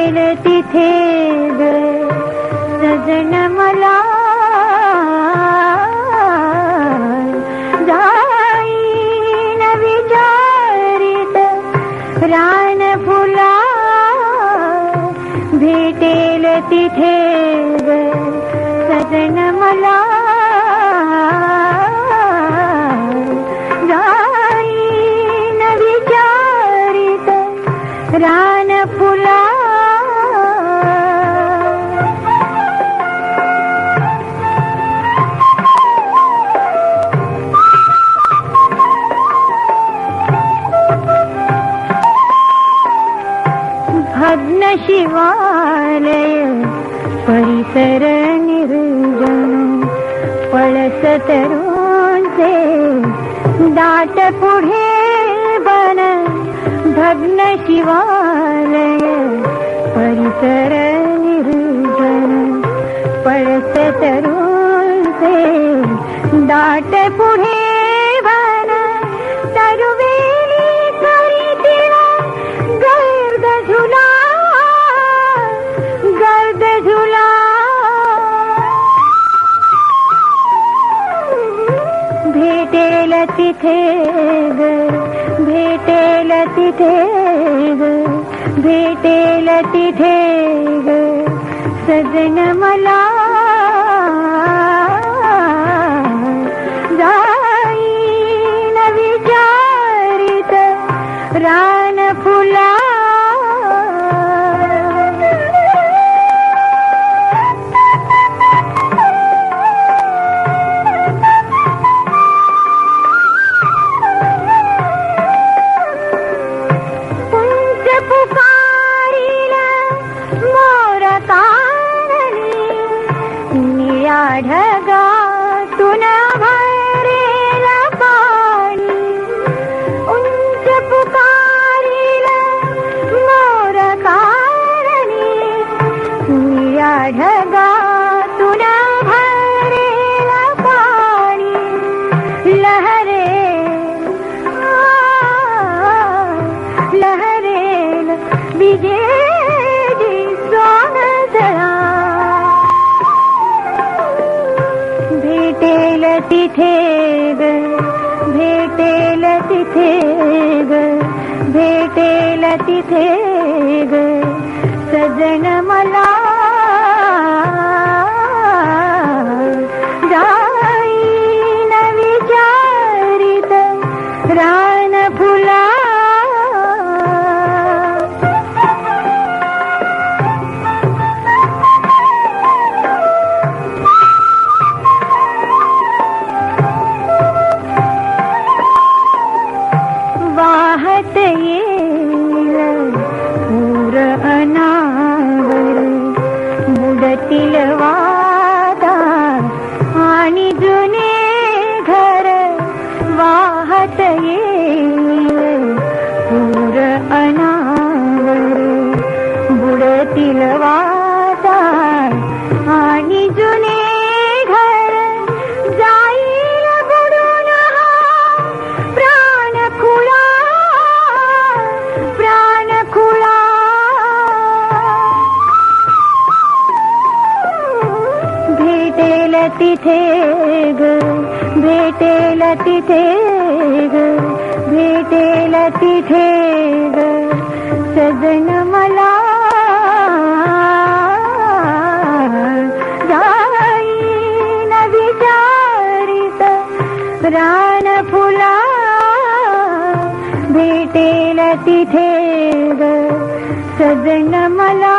भेटेल तिथे ग सजन मला जाईन विचारित रान फुला भेटेल तिथे ग सजन मला जाईन विचारित रान फुला भग्न शिवालय परिसर निर्जन पळस तरुणचे दाट पुढे बन भग्न शिवालय परिसर निर्जन पळस तरुणचे दाट पुढे बन तरुवेली करीतिला गर्द झुला गर्द झुला भेटेल तिथे ग भेटेल तिथे ग भेटेल तिथे ग सजन मला जाईन विचारित रान फुला ढगातून भरेल पाणी उंच पुकारिल मोर कारणी निळ्या ढगातून भरेल पाणी लहरेल विजेची सोनदळा भेटेल तिथे ग भेटेल तिथे ग भेटेल तिथे ग सजन मला जाईन विचारित रान फुला वाहत येईल पूर अनावर बुडतील वादा आणि जुने घर वाहत येईल पूर अनावर बुडतील वादा आणि जुने घर जाईल बुडून प्राण खुला भेटेल तिथे ग भेटेल तिथे ग भेटेल तिथे ग सजन मला जाईन विचारित रान फुला भेटेल तिथे ग सजन मला